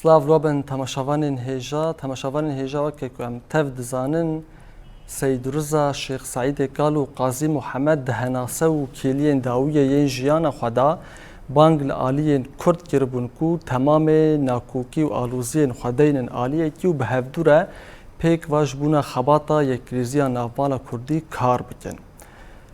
سلاف روبن تماشاوان هیجا وکی که ام تف دزانن سید رضا شیخ سعید قالو قاضی محمد دهناسه و کلیین داویه ین جیان خدا بانگ لآلیین کرد کربون کو تمام ناکوکی و آلوزین خداین آلیه کی و به هفدوره پیک واج بونا خباتا یک ریزیا نافمالا کردی کار بکن.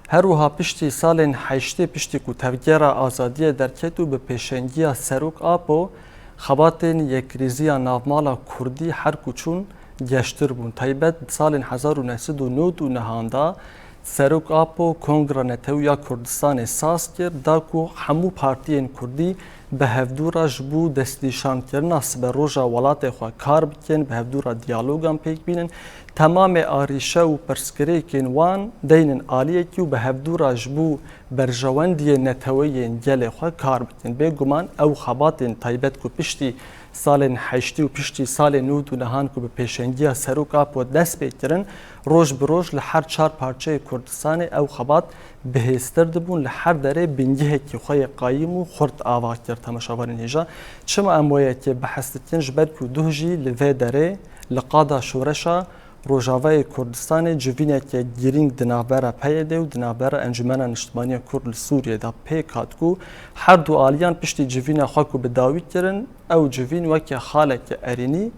هر وها پشتی سالین حیشتی پشتی کو تفگیرا آزادی درکت و به پیشنگی سروک آپو خباتین یک ریزیا نافمالا کردی هر کوچون گشتر بون. تایبت سالین 1909 نهاندا سروک آپو کنگره نتویا کردستان ساز کرد دا کو همو پارتیین کردی به هفدورا جبو دستیشان کرنا سبه روژا ولات خواه کار بکن به هفدورا دیالوگان پیک بینن تمام آریشه و پرسکری کنوان دینن آلیه که به هفدورا جبو برجواندی نتویین گل خواه کار بکن بگمان او خباتین تایبت کو پشتی سال حشتی و پشتی سال نود و نهان که به پیشنگی سروک آپو دست بکرن روز بروز لحر 4 پارچه کردستان او خبات بهستر دبون لحر داره بنگه که خواه قایم و خورد آوا کرد تماشاوارین هیجا چما امویه که بحثتین جبر که دوهجی لوه داره لقادا شورشا روجاوای کردستان جوینه که گیرینگ دنابره پیده و دنابره انجمن نشتمانی کرد سوریه دا پیکات کو هر دو آلیان پشتی جوینه خاکو به داوی کرن او جوین وکی خاله که ارینی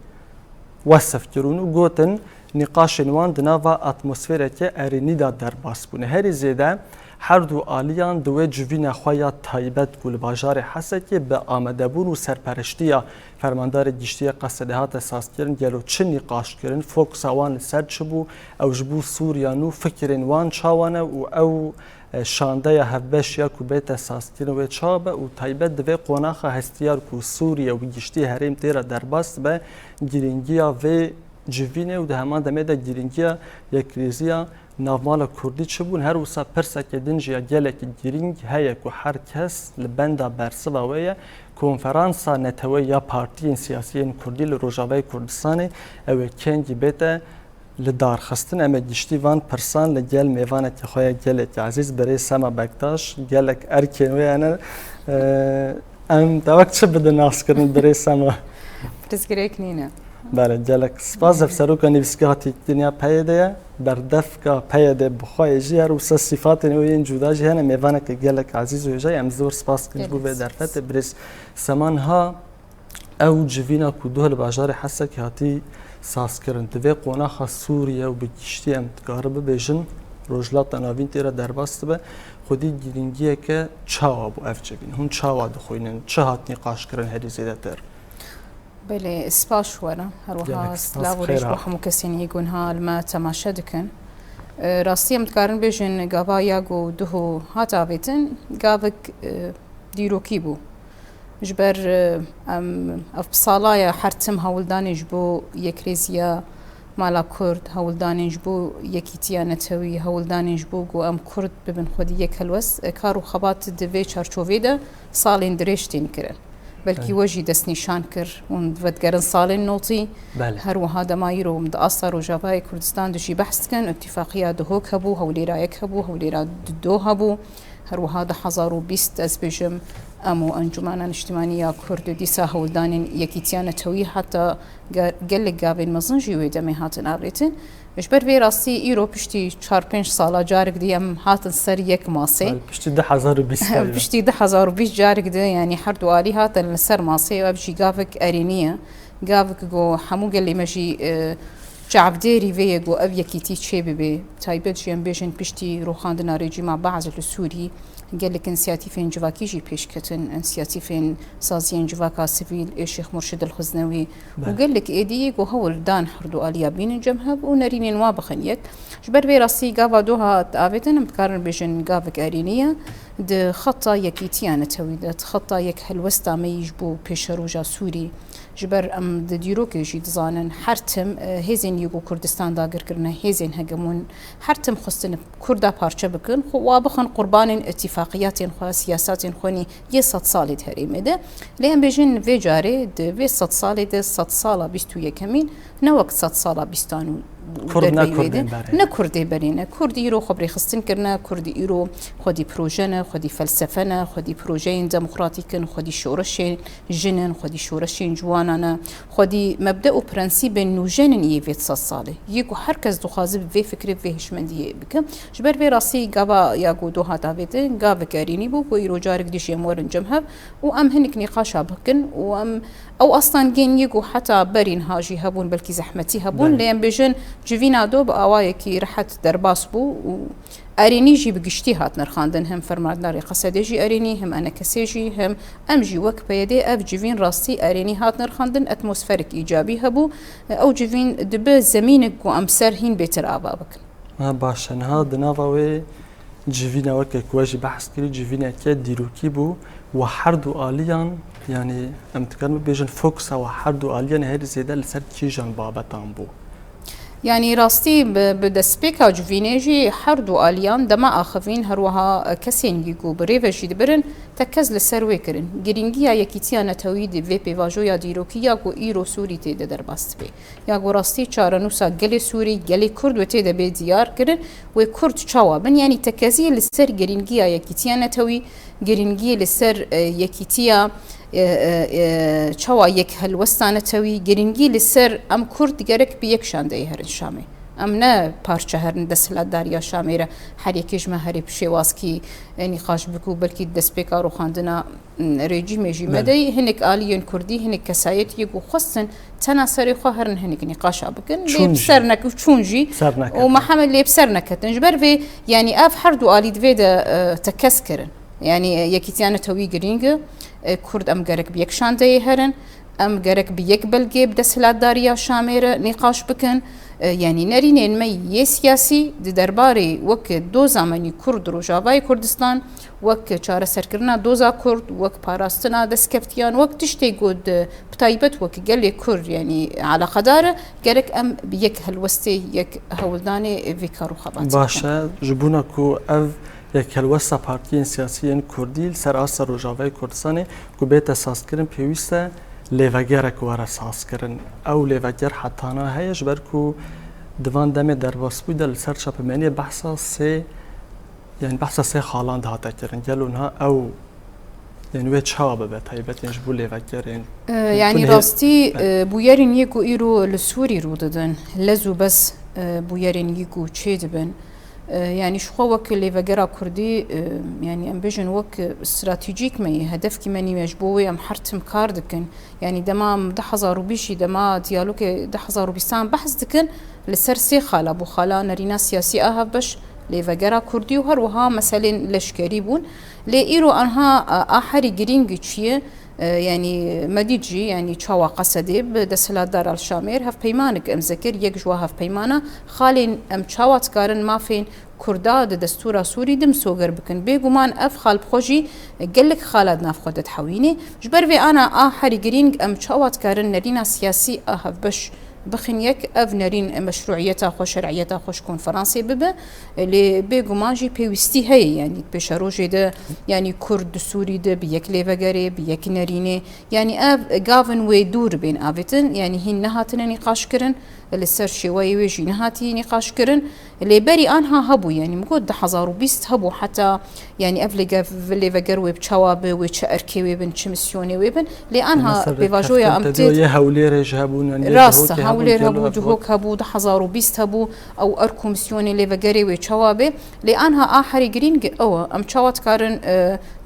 وصف کرون و گوتن نقاش نوان دناوا اتمسفره که ارینی دا در باس بونه هری زیده هر دو آلیان دوی جوین خواه تایبت کل باجار حسه که به آمده بون و سرپرشتی فرماندار گشتی قصده هات اساس کرن گلو چه نقاش کرن فوکس وان سر چبو او جبو سوریانو فکرین وان چاوانه و او شانده هفبش یا کو بیت اساس کرن و چابه و تایبت دوی قوناخ هستیار کو سوریا و گشتی هریم تیرا در باست به گرینگیا و جوینه و ده همان دمه ده گرینگیا یک ریزیا نافمالا کردی چه بون هر وسا پرسا که دنجیا گلک گرینگ هیا که هر کس لبندا برسوا ویا کنفرانسا نتوی یا پارتیین سیاسیین کردی لروجاوی کردستان او کنگی بیتا لدار خستن اما گشتی وان پرسان لگل میوانه که خواه گلک عزیز برای سما بکتاش گلک ارکن ویا انا ام دوک چه بده ناس کردن برای سما تذکره کنینه بله جلک سپاس سروک نویسگاهی دنیا پیاده بردف که پیاده بخوای جیار و صفات نوین جدا جهان میوانه که جلک عزیز و جای امزور سپاس کنج بو به درفت برس سمان ها او جوینا کدوه لباجار حسه که هاتی ساس کردن دوی قناخ سوریه و بکشتی امتقارب بیشن روجلات نوین تیرا درباست به خودی گرینگیه که چاوا بو اف جوین هون چاوا دخوینن چه هات نقاش کردن هری زیاده تر بله سپاس ورا هروها سلاوریش با همو کسین یکون ها لما تماشا دکن راستی امتکارن بیشن گاوا یاگو دهو هات آویتن گاوک دیروکی بو جبر اف بصالایا حرتم هولدانش بو یک ریزیا مالا کرد هولدانش بو یکیتیا نتوی هولدانش بو گو ام کرد ببن خودی یک هلوس کارو خبات دوی چارچووی ده سالین درشتین کرن بلکی وجی دست نشان کر اون ودگرن سالین نوتی هر وها دمایرو مد اثر و جوای کردستان دشی بحث کن اتفاقیه دهوک هبو هولیرا یک هبو هولیرا دو هبو هر وها 1020 از بجم امو انجمن اجتماعی کرد دیسا هولدانین یکیتیان توی حتی گل گاوین مزنجی و دمی هاتن آبریتن اجبر وی راستی ایرو پشتی 4-5 سالا جارگ دیم هاتن سر یک ماسه پشتی 1020 پشتی 1020 جارگ ده یعنی هر دوالی هاتن سر ماسه و بجی گاوک ارینیه گاوک گو همو گلی مجی جعبديري فيجو أو يكيتي تشيبي تايبت جيم بيجن بشتي روخاندنا ريجيما بعض السوري قال لك انسياتيفين جواكيجي بيشكتن انسياتيفين سازين جواكا سيفيل الشيخ مرشد الخزنوي وقال لك ايدي وهول دان حردو اليابين جمهب ونرين وابخن يك جبر بي راسي قاوا دوها تابتن متكرر بيجن قافك ارينيه د خطا يكيتيان تويدت خطا يك حلوستا ما يجبو بيشروجا سوري جبر ام د دیروکی جی دزانن حرتم هزین یگو کردستان داگر کرنه هزین هجمون حرتم خستن کردا پارچه بکن خو وابخن قربان اتفاقیات خو سیاسات خونی یه 100 سالی هریمه ده لیم بجن و جاری د 100 سالی ده 100 سالا 21 کمین نه وقت 100 سالا 20 نه کردی برینه کردی رو خبری خستن کرنه کردی رو خودی پروژه نه خودی فلسفه نه خودی پروژه دموکراتیک نه خودی شورش جنن خودی شورش جوان وانانا خودي مبدأ وبرنسيب نوجن يفيت صالة يكو حركز دخازب في فكرة في هشمندية بك جبر في راسي قابا ياقو دوها تافيتن قابا كاريني بو ويرو جارك ديش يمورن جمهب وام هنك نقاشا بكن وام او اصلا جين يقو حتى برين هاجي هبون بلكي زحمتي هبون لين بيجن جوينا دوب اوايكي رحت درباس بو اريني جي بقشتي هات نرخاندن هم فرمادناري قصديجي اريني هم انا كسيجي هم امجي وك بيدي اف جوين راستي اريني هات نرخاندن اتموسفيرك ايجابي هبو او جوين دب زمينك وامسر هين بيتر ابابك باشن هاد نافاوي جوينا وك كواجي بحث كري جوينا كي ديروكي بو وحردو اليان يعني امتكان بيجن فوكس وحردو اليان هير زياده لسر كيجان بابتان بو يعني راستي بدسبيكا جوفينيجي حردو اليان دما اخفين هروها كسين يقو بريفجي دبرن تكز لسروي كرن جرينجيا يكيتيا نتويد في بي فاجويا ديروكيا كو ايرو سوري تيد درباست بي يا غو راستي چارنوسا گلي سوري گلي كرد وتيد بي ديار كرن و كرد چاوا بن يعني تكزي لسر جرينجيا يكيتيا نتوي جرينجي لسر يكيتيا چاوا يك هلوستانه توي گرينگي لسر ام كرد گرك بيكشان ده هر شامي امنا پارچه هرن دسلا داريا شاميره هر يكيش ما هري بشيواسكي نقاش بكو بلكي دسبيكا رو خاندنا ريجيم جي مدي هنك اليون كردي هنك كسايت يقو خصن تناصري خو هرن هنك نقاش بكن لي بسرنك وچونجي ومحمد لي بسرنك تنجبر في يعني اف حردو الي دفيدا تكسكرن يعني يكيتيانه توي گرينگ كرد ام گرك بيكشان ده هرن ام گرك بيك بلگي بدسلات داريا شاميره نقاش بكن يعني نرينين مي سياسي دي درباري وك دو زماني كرد روجاواي كردستان وك چاره سركرنا دوزا كرد وك باراستنا دسكفتيان وك تشتي قد بتايبت وك قال كرد يعني على قداره گرك ام بيك هلوستي يك هولداني فيكارو خبات باشا جبونكو اف یک هلوسا پارتیین سیاسیین کردی سر آسر روجاوی کردستانی که بیت اساس کردن پیوسته لیوگر کوار اساس کردن او لیوگر حتی نه هیچ برکو دوان دم در واسپوی دل سر شب منی بحثا سه يعني بحثا سه خالاند هاتا کردن جلونها او يعني ويت شاب بتايبت يعني جبوا لیوگر يعني راستي بويرين يكو ايرو لسوري روددن لزو بس بويرين يكو تشيدبن يعني شخوا وك ليفاجرا كردي يعني ام بيجن وك استراتيجيك مي هدف كي ماني مجبوي ام حرتم كاردكن يعني دما دحزا روبيشي دما ديالوك دحزا روبيستان بحث دكن لسر سي خالا بو خالا نرينا سياسي اها باش ليفاجرا كردي وهروها مثلا لشكري بون لإيرو انها احري جرينج تشيه يعني مديجي يعني تشاوا قصدي بدسلا دار الشامير هف بيمانك ام ذكر يك جوا هف بيمانه خالين ام تشاوا تقارن ما فين كردا دستورا سوري دم سوغر بكن بيغمان اف خال بخوجي قالك خالد ناف خدت حويني جبر في انا حري جرينج ام تشاوا تقارن نرينا سياسي اهف باش بخن يك اف نرين مشروعيتها خو شرعيتها خوش كونفرنسي ببه اللي بيغماجي بيوستي هي يعني بشروجي ده يعني كرد سوري ده بيك ليفغاري بيك نرينه يعني اف غافن وي دور بين افيتن يعني هي نهاتنا نقاش كرن لسر شوي ويجي نهاتي نقاش كرن اللي بري انها هبو يعني مقود حزار وبيست هبو حتى يعني افلي ليفغار وي بتشواب وي تشاركي وي بن تشمسيوني وي بن لانها بيفاجويا امتد يا هولي رجابون راس هولي هبو جهوك هبو حزار وبيست هبو او اركو مسيوني ليفغاري وي تشواب لانها احري جرينج او ام تشوات كارن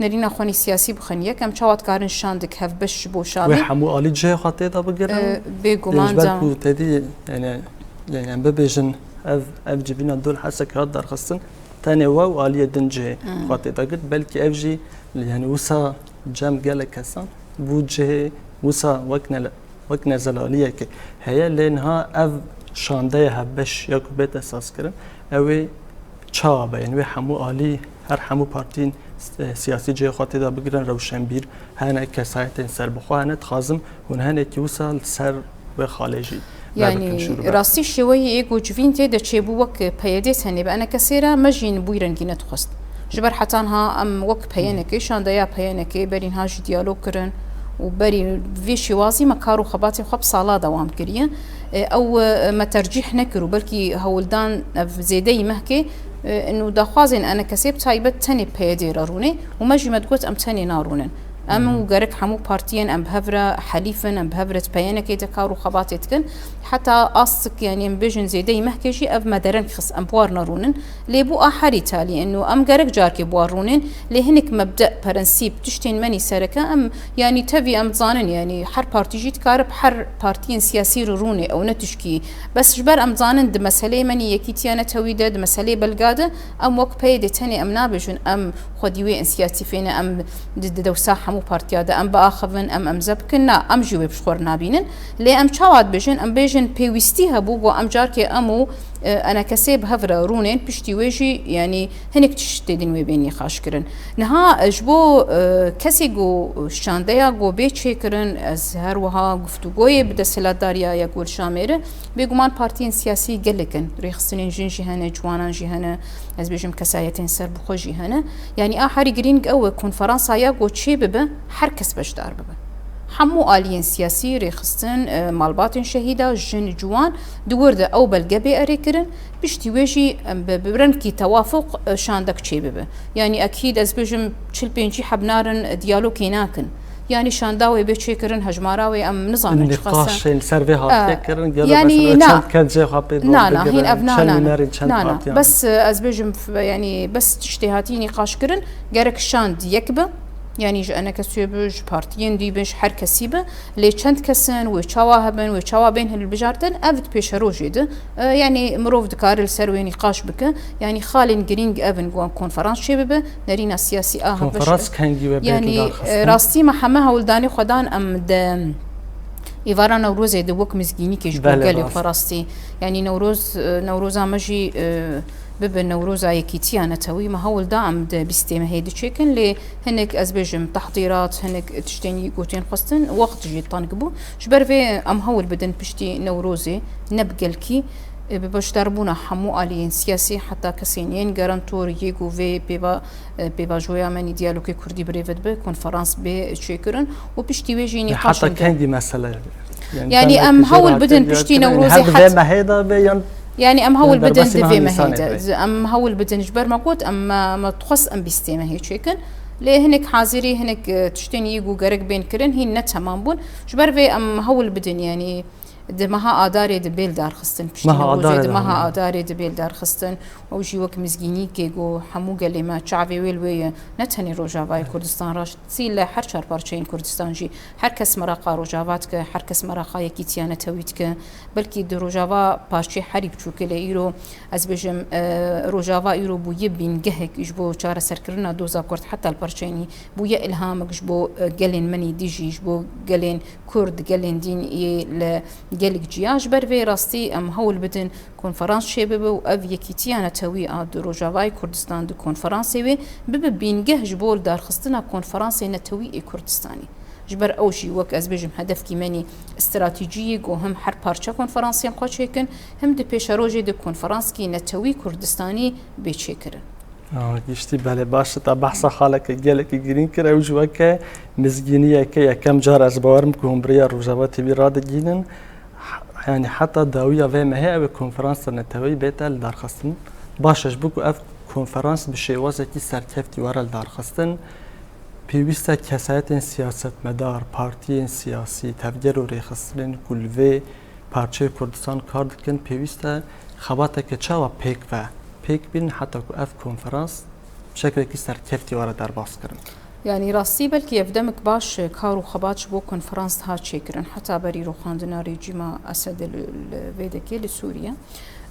نرينا خوني سياسي بخنيك ام تشوات كارن شاندك هف بش بو شامي وحمو الي جي خطيطه بقرا بيغوماندا تدي يعني عم ببيجن اف جبنا دول حسك هاد درخصن تاني واو اليه دنجه خطيطه قلت بلكي اف جي يعني وسا جام قالك كسان بوجه وسا وكنا زلاليه هي لانها اف شانده هبش ياكو بيت اساس كرن اوي چابه يعني حمو الي هر حمو بارتين سياسي جي خطيطه بقرن روشنبير هنا كسايتين سر بخو هنا تخازم هنا كيوصل سر بخالجي يعني راستي شوي ايجو جوين تيدا تشيبو وك بياديت هني بأنا كثيرة مجين بويرنجينة تخست جبر حتانها ام وك بيانكي شان دايا بيانكي برين هاج ديالوج كرن وبري في شوازي مكارو خباتي خب صالا دوام كريا او ما ترجيح نكرو بلكي هولدان زيدي مهكي انه داخوازين انا كسبت هايبت تاني بيادي راروني ومجي ما تقول ام تاني نارونن ام وگرک همو پارتیان ام بهفره حلیفن ام بهفره پیانه که دکار و خباتت کن حتی آسک یعنی ام بیشن زیده مهکشی اف مدرن خص ام بوار نرونن لیبو آخری تالی انه ام گرک جار که بوارونن لهنك مبدأ برنسيب تشتين مني سركة ام يعني تبي ام ظانن يعني حر بارتي جيت كارب حر بارتيين سياسي روني او نتشكي بس جبر ام ظانن د مسألة مني يكيتيانا تويدة د مسألة بلقادة ام وك بيد تاني ام نابجن ام خديوي ان سياسي فينا ام دوساحة مو بارتيادة ام باخفن ام زبكنا ام جوي بشخور نابينن لي ام شاوات بجن ام بيجن بيوستيها بوغو ام جاركي امو انا كسب هفرة رونين بشتي ويجي يعني هنك تشتدين وبيني خاشكرن نها جبو كسي جو شانديا جو بيتشكرن از هروها گفتگوی بده سلاداریا يقول شامير بيگومان بارتيين سياسي قلكن ريخصنين جنجي هنا جوانان جي هنا از بيجم كسايتين سر بخوجي هنا يعني احري جرينج او كونفرنس يا جو تشي ببه حركس بجدار ببه حمو آليين سياسي ريخستن مالباتن شهيدة جن جوان دورده أو بلقبي أريكرن بشتي ويجي ببرنكي توافق شاندك تشي ببه يعني أكيد از بيجم تشل بينجي حبنارن ديالوكي ناكن يعني شانداوي بيتشيكرن هجماراوي ام نظام نقاش سيرفيها تكرن يعني نا كان جي خابي نا هين ابنا نا بس از بيجم يعني بس تشتهاتي نقاش كرن جارك شاند يكبه يعني أنا كسيبج بارتيين ديبش حر كسيبة لي چند كسن وشوا هبن وشوا بين هالبجارتن أفت بيشرو جد يعني مروف دكار السروي نقاش بك يعني خالين جرينج أفن جوان كونفرنس شبه نرينا سياسي كونفرنس كان جيب يعني راستي ما حماها ولداني خدان أم د إيفارا نوروز دوك مزجيني كيش بقالي فرستي يعني نوروز عمجي ببن نوروزا يكيتيانا توي ما هول دعم بيستيم هيدي تشيكن لي هنك ازبجم تحضيرات هنك تشتيني قوتين خصن وقت جي طنقبو جبر في ام هول بدن بشتي نوروزي نبقلكي بباش دربونا حمو آليين سياسي حتى كسينين جارانتور يجو في بيبا جويا مني ديالوكي كردي بريفت بي كونفرنس بي تشيكرن وبشتي ويجي نقاش حتى كان دي مسألة يعني ام هول بدن بشتي نوروزي حتى ما هيدا بيان يعني ام هول بدن دفي ما هيدا ام هول بدن جبر مقوت اما ما تخص ام بيستيما هي تشيكن ليه هنك حاضري هنك تشتين يجو جرك بين كرن هي نت تمام بون جبر في ام هول بدن يعني دمها آداري دبيل دار خستن دمها آداري دبيل دار خستن وجي وك مزجيني كيجو حمو قال لي ما شعبي ويلوي نتهني روجافاي كردستان راش تسيل حر شهر بارشين كردستان جي حر كس مراقا روجافاتك حر كس مراقا يكيتيانا تويتك بلكي دو روجافا بارشي حريب تشوك لإيرو از بجم روجافا إيرو بو يبين جهك إجبو شارة سركرنا دوزا كرد حتى البارشيني بو يألهامك إجبو قالين مني ديجي إجبو قالين كرد قالين دين قالك جياش برفي راستي ام هول بدن كونفرنس شباب و اف يكيتيانا توي اد روجافاي كردستان دو كونفرنسي ببين جهج بول دار خصتنا كونفرنسي نتوي كردستاني جبر اوشي وك از بجم هدف كيماني استراتيجي و هم حر بارچا كونفرنسي قاچيكن هم دي بيشاروجي دو كونفرنس كي نتوي كردستاني بيچيكرن گشتی بله باشه تا بحث خالك جالك جرين كره وجوك مزجينيه كي كم جار از باورم كهم بريا روجافات بيراد جينن يعني حتى داوية في ما هي بكونفرنس نتوي بيتال دار خستن باشش بكو اف كونفرنس بشيوازه كي سركفتي ورا دار خستن بيوستا كسایت سیاست مدار پارتیین سیاسی تفجر و ریخستن کل و پارچه کردستان کار دکن پیوستا خباته که چاوا پیک بین حتی که اف کنفرانس بشکل کی سرکفتی وارد در باز کردن. يعني راسي بلكي يفدمك باش كارو خباتش بو كونفرنس ها تشيكرن حتى بري روخاندنا ريجيما اسد الفيدكي لسوريا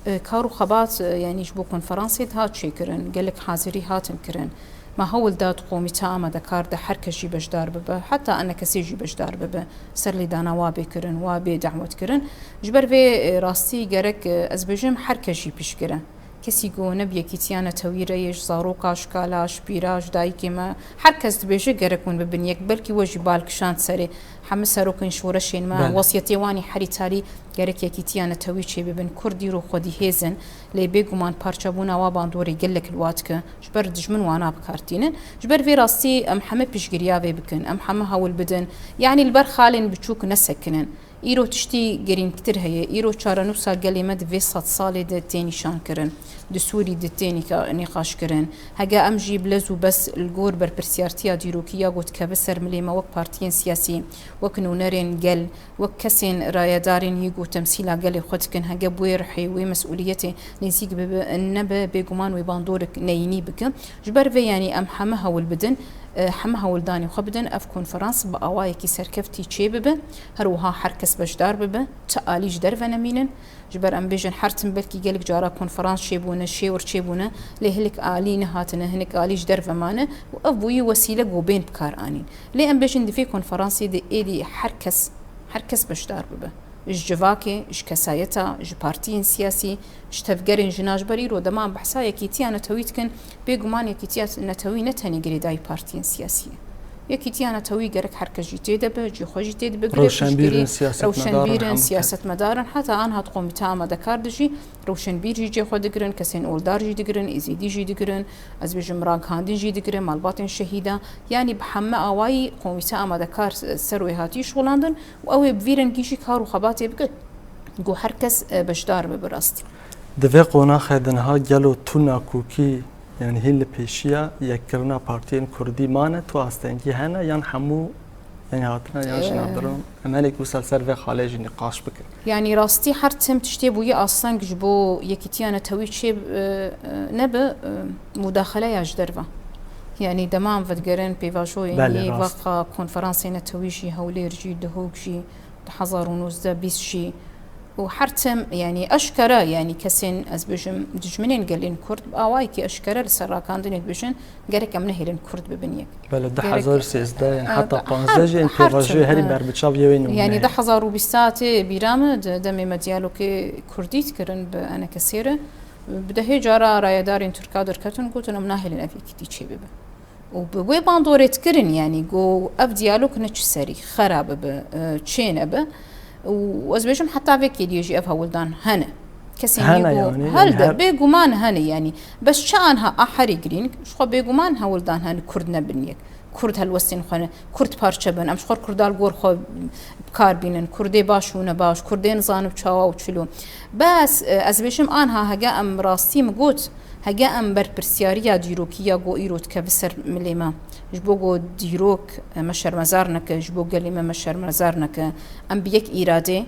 كارو خبات يعني جبو كونفرنس ها تشيكرن قالك حاضري هاتم كرن ما هو الدات قومي تاما دكار ده حركة جي بجدار ببه حتى أنا كسي جي بجدار ببه سر لي دانا وابي كرن وابي دعوت كرن جبر في راسي جرك أزبجم حركة جي بيش كرن كسي جو نبي كيتيانا تويريش زاروكاش كالاش بيراج دايكي ما حركز تبيجي جركون ببنيك بلكي وجي بالك شانت سري حمس سروكن شورشين ما وصيتي واني حريتاري جرك كيتيانا تويشي ببن كردي رو خدي هيزن لي بيجومان بارشابونا واباندوري قلك الواتك جبر دجمن وانا بكارتينن جبر في راسي ام حمى بيشجريا بكن ام حمى هاول بدن يعني البر خالن بتشوك نسكنن إيرو تشتي جرين كتير هي إيرو شارنو ساقلي مد في 100 سالة دتيني شان كرن دسوري دتيني نقاش كرن هجا أمجي بلزو بس الجور بربرسيارتيا ديروكيا قلت كبسر مليما وك بارتيين سياسي وك نونرين قل وك كسين رايدارين يجو تمثيلا قل خدكن هجا بويرحي ومسؤوليتي نسيق النبى بيجومان ويباندورك نيني بك جبر في يعني أم حمها والبدن حمها ولداني وخبدن اف كونفرنس بأوايكي سركفتي تشي ببه هروها حركس بجدار ببه تقاليج درفنا مينن جبر ام بيجن حرتن بلكي قالك جارا كونفرنس شيبونا شيور شيبونا لهلك آلينا هاتنا هنك آليج درفا مانا وأبوي وسيلة وبين بكار آنين ليه ام بيجن دي في كونفرنسي دي ايدي حركس بجدار ببه اش جواكي اش كسايتا اش بارتين سياسي اش تفقرين جناج بريرو دمان بحسا يكيتيا نتويتكن بيقمان يكيتيا نتوي نتاني قريداي بارتين سياسية يكيتيا نتوي قرك حركة جيتي دبا جي خوش جيتي دبا روشنبيرن سياسة مدارن حتى آنها تقوم بتاما دكار دجي روشنبير جي خو دقرن كسين أولدار جي دقرن إزيدي جي دقرن از بيجم راق هاندين جي دقرن مالباتن شهيدة يعني بحمى آواي قوم بتاما دكار سروي هاتي شغلاندن وأوي بفيرن كيشي كارو خباتي بقل جو حركس بجدار ببراستي دفع قونا خدنها جلو تونا كوكي يعني هي اللي بيشيا يكرنا بارتين كردي مانا تو استنجي هنا ين حمو يعني هاتنا يعني شنادرون مالك وصل سرفي خالج نقاش بك يعني راستي حرتم تشتي بويا اصلا جبو يكيتيانا توي شيب نبا مداخله يا جدرفا يعني دمام فدقرن بيفاجو يعني وقا كونفرنسينا تويشي هوليرجي دهوكشي 2019 بيسشي وحرتم يعني أشكرا يعني كسين أزبجم دجمنين قالين كرد أوايكي أشكرا لسراكاندين بجن قالك أمنه هيلين كرد ببنيك بلد 2016 يعني حتى قانزاجي انت واجي هري بربتشاب يوين يعني 2020 بيرام دمي مديالوك كرديت كرن بأنا كثيرة بده هي جارا رايدارين تركا دركتون قلت أنا مناهلين أفيك تيجي ببا وبوي باندوريت كرن يعني جو أف ديالوك نتش سري خراب بتشين أبا وأزبيجم حتى فيك يجي أفها ولدان هنا كسين يقول يعني هل بيجومان هنا يعني بس شأنها أحري جرين شو بيجومان هولدان هنا كردنا بنيك كرد هالوسين خنا كرد بارشبن أمش خور كردال جور خو بكار بينن كردي باش ونباش كردين زانو بشوا وشلو بس أزبيجم أنها هجا أم راستي مقوت هجا أم برسياريا ديروكيا جو إيروت كبسر مليما جبوجو ديروك مشر مزارنك جبو قليمة مشر مزارنك أم بيك إرادة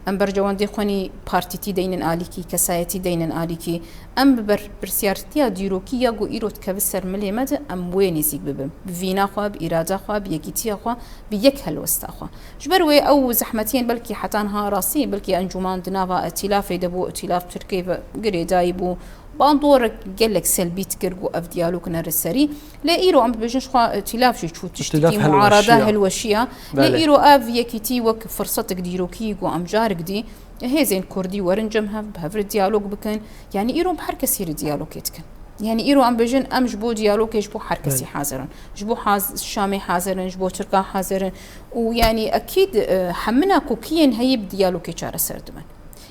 أم برجوان دي خوني بارتيتي دينن آليكي كسايتي دينن آليكي أم برسيارتيا ديروكيا جو إيروت كبسر مليمة أم وين زيك ببم بفينا خوا بإرادة خوا بيكيتيا خوا بيك هالوستا خوا جبروي أو زحمتين بلكي حتى انها راسي بلكي أنجمان دنافا ائتلاف دبو ائتلاف تركي قريدايبو باندور قالك سلبي تكرقو اف ديالوك نرسري لا ايرو عم بجنش خا ائتلاف شي شو تشتكي معارضه هالوشيه لا ايرو اف يكيتي وك فرصتك ديروكي جو ام جارك دي هي زين كردي ورنجمها بهفر ديالوج بكن يعني ايرو بحركه سير ديالوج يتكن يعني ايرو عم بجن ام جبو ديالوج جبو حركسي حاضرا جبو الشامي حاضرا جبو تركا حاضرا ويعني اكيد حمنا كوكين هي بديالوج شاره سردمن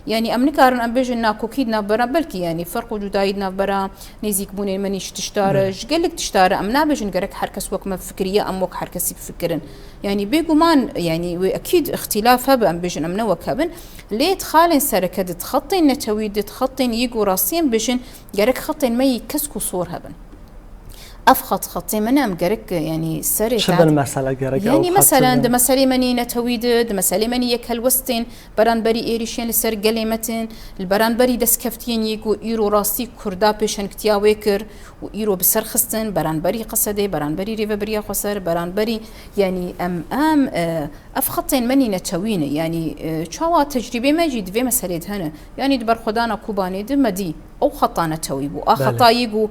يعني أمريكا رن أمبيجنا كوكيد نبرا بلكي يعني فرق وجودايد نبرا نزيك بوني منيش تشتارج قالك تشتار أم نابجن قرك حركس وك ما فكرية أم وك حركسي بفكرن يعني بيجومان يعني وأكيد اختلاف هب أمبيجن أم نوك هبن ليه تخالن سركة تخطين نتويد تخطين يجو راسين بجن قرك خطين ما يكسكو صور هبن أفخط خطي منها مقرك يعني سري شبه المسألة قرك يعني مثلا ده مسألة مني نتويد ده مسألة مني يك هالوستين بران بري إيريشين لسر قليمتين البران بري دس كفتين يقو إيرو راسي كردا بيشن كتيا ويكر وإيرو بسر خستن بران بري قصدي بران بري ريفا بريا خسر بران بري يعني أفخطين مني نتوينه يعني شوا تجربة ما جيد في مسألة هنا يعني دبر خدانا كوباني ده مدي أو خطانا تويبو أخطا يقو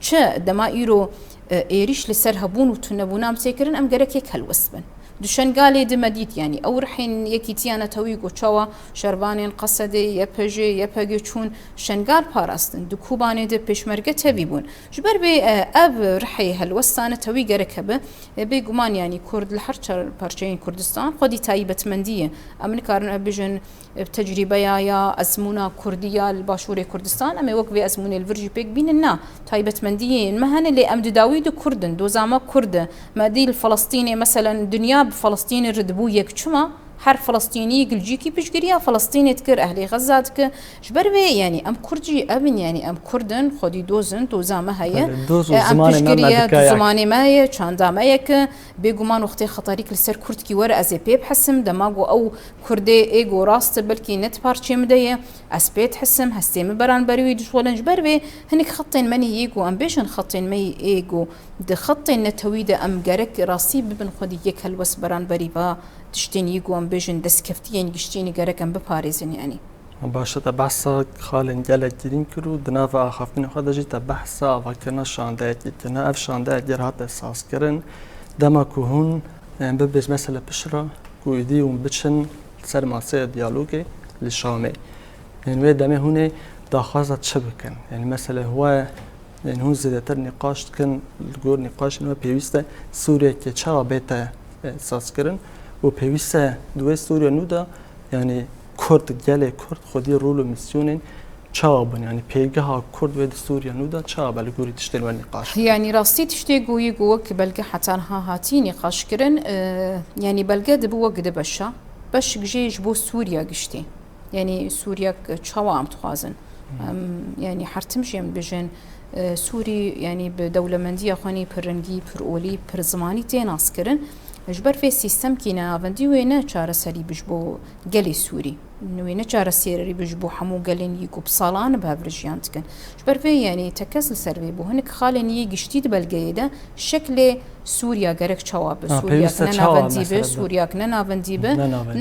چه دما ایرو ایریش لسر هبون و تنبونام سیکرن ام گرک یک هلوسبن دوشن قالي دمديت يعني او رحين يكيتيانا تويقو تشوا شربانين قصدي يبجي يبجي چون شنقال باراستن دكوباني ده بيشمرقه تبيبون جبر بي اب رحي هالوسانه تويقه ركبه بيقمان يعني كرد الحرشر بارچين كردستان خدي تايبت منديه امريكارن بيجن بتجربه يا ازمونا كرديه الباشوري كردستان اما وقت بي ازمون الفرجي بيك بيننا تايبت منديه مهن اللي ام داوود كردن دوزاما كرد ما دي الفلسطيني مثلا دنيا بفلسطين الردبو يك چما هر فلسطيني قلجيكي بشقريا فلسطيني تكر أهلي غزة تكر جبر بي يعني أم كردجي أبن يعني أم كردن خودي دوزن دوزا ما هي أم بشقريا دوزماني ما هي چاندا ما يك بيقومان وقتي خطريك لسر كرد كي ورا أزي بيب حسم دماغو أو كردي إيجو راست بلكي نت بارتشي مدية أسبيت حسم هستيم بران بريوي دشولن جبر بي هنك خطين مني يجو أم بيشن خطين مي إيجو ده خطين نتويدة أم جرك راسي ببن خودي يك هالوس بران بريبا تشتين يجو أم بيشن دسكفتين قشتيني جرك أم بباريزن يعني باشا تبحثا خالن جلك جرين كرو دنافا خافين خدا جي تبحثا فكرنا شاندايت جتنا اف شاندايت جر هات اساس كرن دما كهون يعني ببج مثلا بشرة كو يديهم بتشن سر ماسية ديالوجي للشامي يعني وي دمي هوني داخازة شبكن يعني مثلا هو يعني هون زيادتر نقاش كان الجور نقاش انه بيوستا سوريا كي تشا بيتا اساس كرن و بيوستا دوي سوريا نودا يعني كرد جالي كرد خودي رولو ميسيونين تشابن يعني بيجها كرد ود سوريا نودا تشاب الجوري تشتري النقاش يعني راسي تشتي جوي جوك بلقى حتى هاتي نقاش كرن يعني بلقى دبوا قد بشا باش جيج بو سوريا قشتي يعني سوريا تشاوا عم تخازن يعني حرتمشي بجن سوري يعني بدولة مندية خاني برنجي برولي برزماني تناس كرن جبر في سيستم كينا فندي وينا چارە سەری بش بۆ گەلی سووری وێنە چارە سێرەری بش بۆ هەموو گەلێن یەک و بساڵانە بەهەڤرژیان دکەن جبر في يعني تەکەس لەسەر بێ بۆ هەنێک خاڵێن یە گشتی بەلگەیەدا شەکلێ سووریا گەرەک چاوا بە سووریاک نەناوەندی بێ سووریاک نەناوەندی بە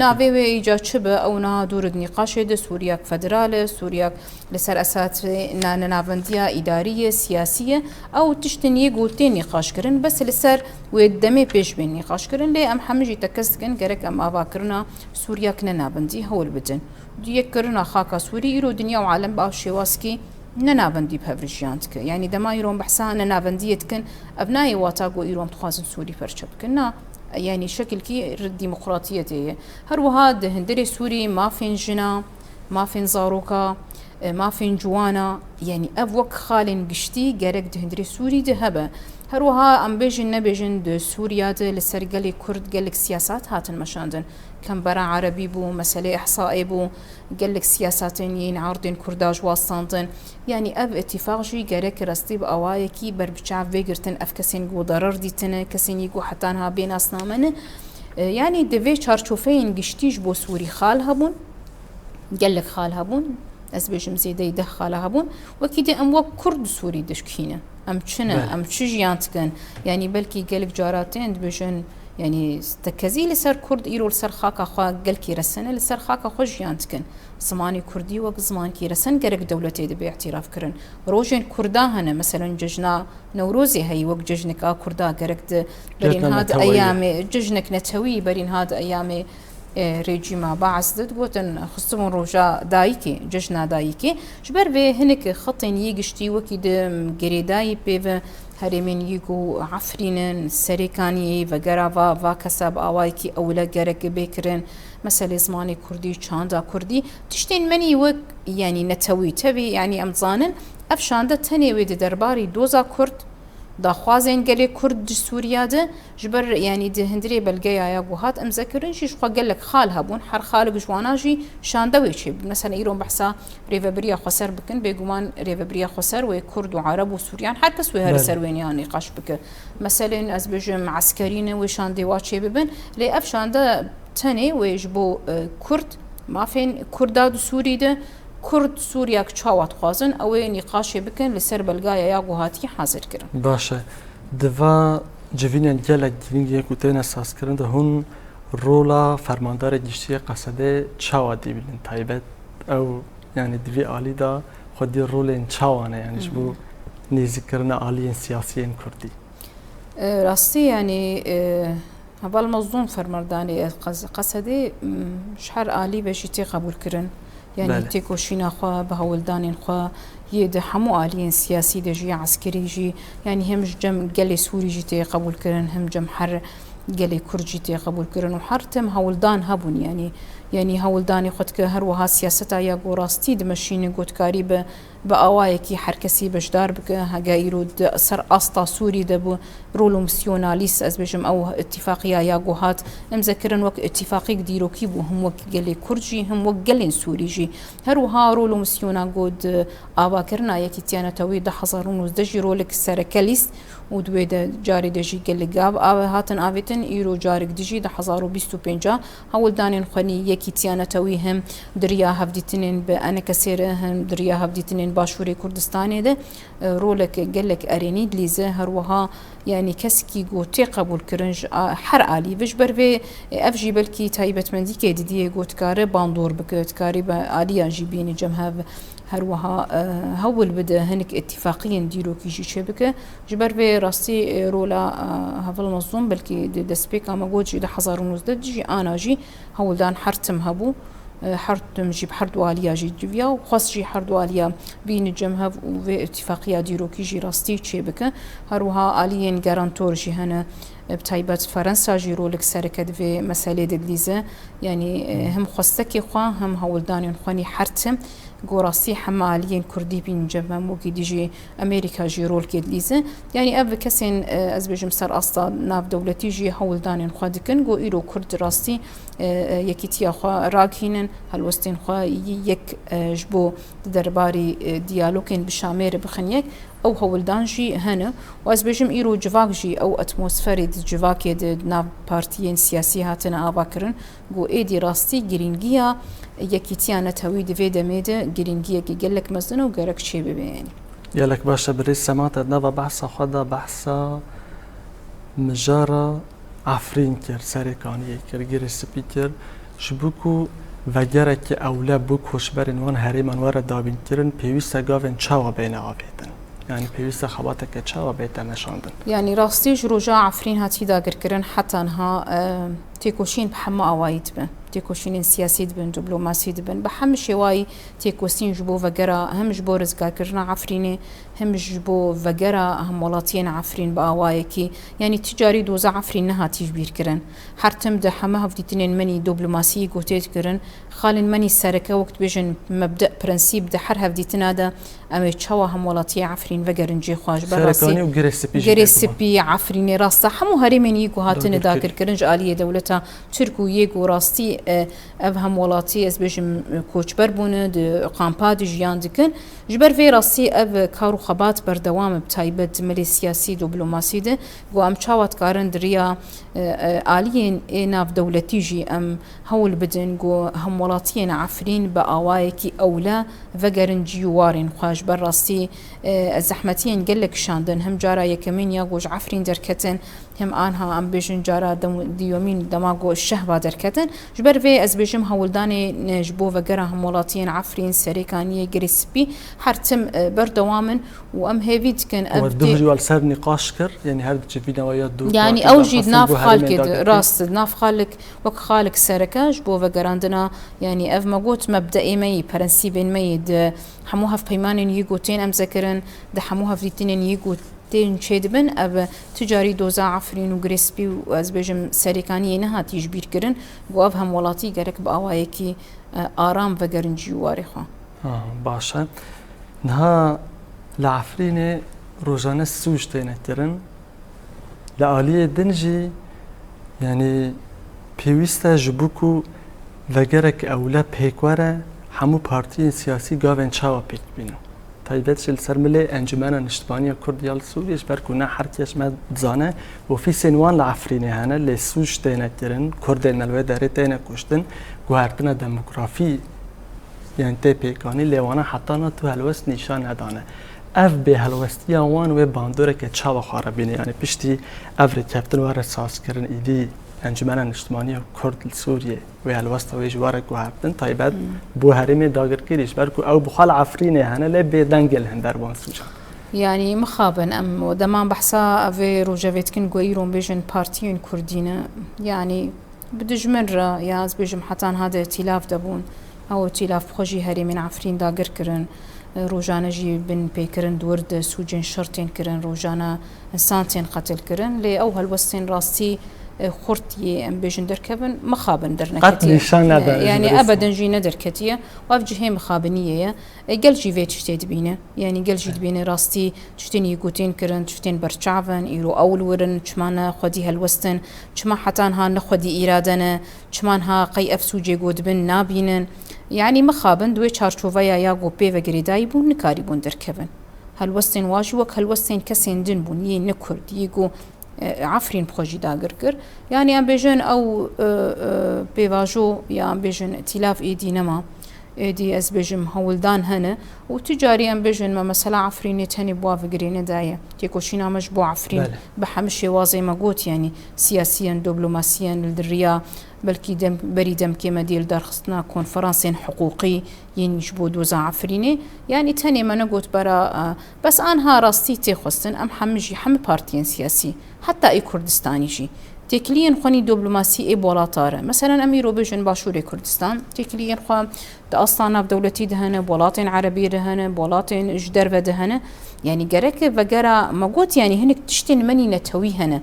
ناوێ وێ ئیجا چ بە ئەو نا دوورد نیقاشێدە سووریاک فەدرالە سووریاک لەسەر ئەسات نانەناوەندیە ئیداریە سیاسیە ئەو تشتن یە گوتێ نیقاشکردن بەس لەسەر وێ دەمێ پێش بێن نیقاشکردن لێ ئەم هەمژی تەکەس دکەن گەرەک ئەم ئاواکردنا سووریاک نەناوەندی هەوڵ بدن یەککردنا خاکە سووری ئیرۆ دنیا و عالم باو شێوازکی نەناوەندی بهەڤرژیان دکە یعنی دەما ئیرۆن بەحسا نەناوەندیە دکن ئەبنایە واتاگۆ ئیرۆم تخوازن سووری پەرچە بکن نا يعني شكلكي الديمقراطية دي هروها هندري سوري ما فين جنا ما فين زاروكا ما فين جوانا يعني أبوك خالن قشتي جارك هندري سوري دهبة هروها أم بيجن نبيجن د سوريا د لسرقلي كرد قالك سياسات هاتن مشاندن كم برا عربي بو مسألة إحصائي بو قالك سياساتين عارضين كرداج واصلتن يعني أب اتفاق جي جارك رستيب أوايكي بربشعب فيجرتن أفكسين جو ضرر ديتن كسين يجو حتى انها بين أصنامن يعني دفي چارچوفين قشتيج بو سوري خال هبون قالك خال هبون أزبيجم زيدي ده خال هبون وكيد أم وك كرد سوري دشكينه أم چنه أم چه جيانتكن يعني بلكي قالك جاراتين بيجن يعني تكزي لسر كرد إيرو لسر خاكا خوا قالكي رسنة لسر خاكا خو جيانتكن زماني كردي وق زمان كي رسن قرق دولتي دبي اعتراف كرن روجين كردا هنا مثلا ججنا نوروزي هي وق ججنك كردا قرق برين هاد أيامي ججنك نتوي برين هاد أيامي ريجيما بعث دقوتن خصمون روجا دايكي ججنا دايكي جبر به هنك خطين يقشتي وكيد قريداي بيف هرمين يقو عفرين سريكاني وقرافا وكسب آوايكي أولا قرق بيكرن مثل زماني كردي چاندا كردي تشتين مني وك يعني نتوي تبي يعني أمزانن أفشاندا تنيوي درباري دوزا كرد داخوازين قالي كرد سوريا ده جبر يعني ده هندري بلقيا يا بوهات امذكرن شي شو قال لك خال هبون حر خال جواناجي شاندوي شي مثلا يرون بحسا ريفابريا خسر بكن بيغمان ريفابريا خسر وكرد وعرب وسوريان حر كس وهر سروين يعني نقاش بك مثلا ازبجم عسكريين وشاندي واتشي ببن لي افشاندا تاني ويجبو كرد ما فين كرداد سوري ده كرد سوريا كشاوات خوازن او نقاش بكن لسر بلغايا يا غوهاتي حاضر كرن باشا دفا جوینن جلک جوین یک وتن اساس کردن ده هون رولا فرماندار گشتی قصده چاوا دی بین تایبت او يعني دوی عالی دا خودی رول این چاوانه يعني جبو نزیکرنا عالی سیاسیین کردی راستي يعني هبال مظلوم فرمرداني قصدي شحر عالی بشيتي قبول كرن يعني تيكو شينا خوا بهولدانين خوا يد حمو عاليين سياسي دجي عسكري جي يعني هم جم قلي سوري جيتي قبول كرن هم جم حر قلي كرد جيتي قبول كرن وحرتم هولدان هبون يعني یعنی هەوڵدانی خۆت کە هەروەها سیاسەتا یا گۆڕاستی دمەشینە گۆتکاری بە ئاوایەکی هەرکەسی بەشدار بکە هەگای ڕوود سەر ئاستا سووری دەبوو ڕۆڵ و مسیۆنالیست ئەس بێژم ئەو اتفاقیا یا گۆهات ئەمزەکردن وەک اتفاقیک دیرۆکی بوو هەم وەک گەلێ کورجی هەم وەک گەلێن سووریژی هەروها ڕۆڵ و مسیۆنا گۆت ئاواکردنا یەکی تیانەتەوەی 1990 ڕۆلێک سەرەکە لیست و دوێ جاری دەژی گەلگاب ئاوە هاتن ئاوێتن ئیرۆ جارێک دژی 1925 هەوڵدانێن خوێنی یەکی تیانەتەوی هەم دریا هەفدیتنێن بە ئەنەکە سێرە هەم دریا هەفدیتنێن باشووری کوردستانێدە ڕۆلێک گەلێک ئەرێنی لیزە هەروەها یعنی کەسکی گۆتێ قبولکردن هەر عالی بش بەرێ ئەفژی بەلکی تایبەتمەندی کێ دیدیە گۆتکارە باندۆر بکرێت کاری بە عالیانژی بینی جەمهەب هەروەها هەوڵ بدە هەنێک اتفاقیان دیرۆکیژی چێ بکە ji ber vê rastî rola hevil mezlûm belkî destpêka me got jî 2019 jî ana jî hewldan hertim hebû hertim jî her dualiya jî civiya û xwest jî her dualiya bînî cemhev û vê itîfaqiya dîrokî jî rastî çê bike herwiha aliyên gerantor jî hene بتایبەت فەرەنسا ژی ڕۆلێک سەرەکە divê meselê didlîze yanî him xwestekê xwe him hewldanên xwenî hertim گۆڕاستی هەمالیên کوردی بین جەمەم وەکی دیژی ئەمریکا ژی ڕۆلکێ دلیزە یعنی ئەڤ کەسێن ئەس بێژم سەر ئاستا ناودەوڵەتی ژی هەوڵدانێن خوا دکن گۆ ئیرۆ کورد ڕاستی یەکیتیاخوا ڕاکینن هەلوەستێن خوا یەک ji بۆ دەرباری دیالۆکێن بشامێرە بخنیەک ئەو هەوڵدانژی هەنە و ئەس بێژم ئیرۆ جڤاکژی ئەو ئەتمۆسفەری جڤاکێ ناو پارتیên سیاسی هاتنە ئاواکردن گۆ ئێدی ڕاستی گرنگیە یەکیتیانەتەوەی divê demêde giringiyekî gelek mezin û gerek çê bibêyeni. Gelek baş e birêz semata nava behsa xwe da behsa mijara Efrîn kir serêkaniyê kir girê spî kir ji bo ku vegerekî ewle bû koçberên wan herêman were dabînkirin pêwîst e gavên çawa bêne avêtin. Yani pêwîst e xebateke çawa bête neşandin. Yani rastî ji roja Efrîn hatî dagirkirin hetanha têkoşîn bi hema awayî dibin. تێکۆشینên سیاسی dibin دیبلۆماسی dibin بە هەم شێوایی تێکۆسین ji بۆ vegera hem ji بۆ rizgarkirina Efrînê hem ji بۆ vegera hemwelatiyên Efrîn bi awayekî yanî ticarî doza Efrîn nehatî ji bîrkirin her tim de heme hevdîtinên menî diblomasiyê gotê dikirin xalên menî sereke wek dibêjin mebde prensîp de her hevdîtina de em ê çawa hemwelatiya Efrîn vegerin cê xwe ji ber gerê spî Efrînê rasta hemû herêmên yê ku hatine dagirkirin ji aliyê dewleta Tirk û yê gorastî ev hemwelatî ez bêjim koçber bûne di kampa de jiyan dikin ji ber vê rastî ev kar û xebat berdewam bi taybet melê siyasî diblomasî de got em çawa dikarin diriya aliyên ê navdewletî jî em hewl bidin got hemwelatiyên Efrîn bi awayekî ewle vegerin cîwarên xwe ji ber rastî zehmetiyên gelek şandin hem cara yekemîn ya got ji Efrîn derketin hem anha em bêjin cara diyomîn dema got şehva derketin ji ber vê ez bêjim hewldanê ji bo vegera hemwelatiyên Efrîn serêkaniyê girê spî her tim berdewamin û em hêvî dikin ev ser nîqaş kir yani her civîna ya du yani ew jî nav xalkê rast nav xalek wek xalek sereke ji bo vegerandina yani ev me got mebdeê me yî prensîbên me yî di hemû hevpeymanên yî gotên em zekirin di hemû hevdîtinên yî got tên çê dibin ev ticarî doza Efrîn û girê spî û ez bêjim serêkaniyê nehatî ji bîrkirin got ev hemwelatî gerek bi awayekî aram vegerin cîwarê xwe. Baş e niha li Efrînê rojane sûj têne kirin li aliyê din jî yani pêwîst e ji bo ku vegerek ewle pêkwere hemû partiyên siyasî gavên çawa pêk bînin. Taybet ji li ser milê Encumena Niştibaniya Kurd ya li Sûriyê ji ber ku ne her kes me dizane ofîsên wan li Efrînê hene lê sûj têne kirin Kurdên li wê derê têne kuştin guhertina demografî yani tê pêkanî lê wana heta na tu helwest nîşan nedane. Ev bê helwestiya wan wê bandoreke çawa xwe re bîne yani piştî ev rêkeftin were sazkirin îdî Encumena Niştibaniya Kurd li Sûriyê wê helwesta wê ji were guhertin taybet bû herêmê dagirkirî ji ber ku ew bi xwe li Efrînê hene lê bêdengê li hin derban sûcan. Yani mixabin em deman behsa vê rojevêtkin goîron bêjin partiyên Kurdî ne yani bi dijmin re ya ez bêjim hetan hade îtilaf debûn ew îtilaf xwe jî herêmên Efrîn dagir kirin rojane jî bin pêkirin dûr de sûcên şirtên kirin rojane insan tên qetil kirin lê ew helwestên rastî خورتي ام بيجن دركبن مخابن قد درنكتي نشان هذا يعني ابدا جي ندركتيه وافجي هي مخابنيه قال جي فيت شتي بينه يعني قال جي بينه راستي تشتني يقوتين كرن تشتين برشعفن يرو اول ورن چمانا خدي هالوستن چما حتان ها نخدي ايرادنا چمان ها قي افسوجي قود بن نابينن يعني مخابن دوي چارچوفايا يا گو بي وگريداي بون نكاري بون دركبن هالوستن واجوك هالوستن كسين دن بون يي نكرد يگو عفرين بخوجي داگر كر يعني ام بيجن او بيواجو يا ام بيجن ائتلاف ايدي نما ايدي از بيجم هولدان هنا وتجاري ام بيجن ما مثلا عفرين تاني بوا فقرين دايا تيكوشينا مش بو عفرين بحمشي وازي ما قوت يعني سياسيا دبلوماسيا للدريا بلكي دم بري دم كيما ديال دار خصنا كونفرنسين حقوقي ينجبو دوزا عفريني يعني تاني ما نقول برا بس انها راستي تخصن ام حمجي حم بارتيين سياسي حتى اي كردستاني شي تكلين خوني دبلوماسي اي بولاتاره مثلا اميرو بيجن باشوري كردستان تكلين خو اصلا بدولتي دهنه بولاتين عربيه دهنه بولاتين جدر دهنه يعني جرك وغرا ما قلت يعني هنك تشتين مني نتوي هنا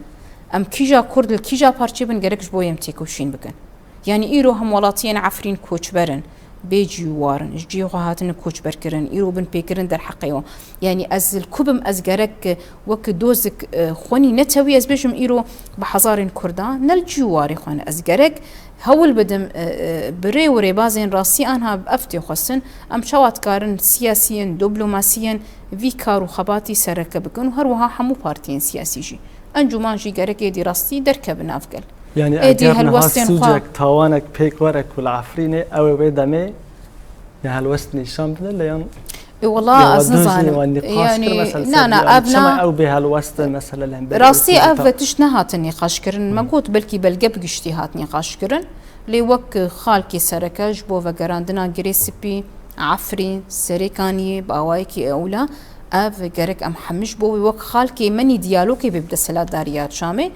ام كيجا كرد الكيجا بارتي بن جركش بويم تيكوشين بكن يعني ايرو هم ولاتين عفرين كوچبرن بيجي وارن جيو هاتن كوچبر كرن ايرو بن بيكرن در حقيو يعني از الكبم از جرك وك دوزك خوني نتوي از بيجم ايرو بحزارين كردان نلجواري خون از جرك هول بدم بري وري بازين راسي انها بافتي خصن ام شوات كارن سياسيا دبلوماسيا في كارو خباتي سرك بكن وهروها حمو بارتين سياسي جي انجمان جي جرك دي راستي دركب نافقل يعني اجي هالوستن سوجك توانك بيك ورك والعفرينه او بيدمي يعني هالوستن شام بدل والله أزنزان يعني لا أبنا أو بهالوستن مثلا راسي أفتش نهات النقاش كرن ما قلت بلكي بلقب اجتهاد نقاش كرن لوك خالكي سركاج بو وقراندنا جريسبي عفري سريكاني باوايكي أولا أف جرك أم حمش بو وك خالكي مني ديالوكي بيبدا سلات داريات شامي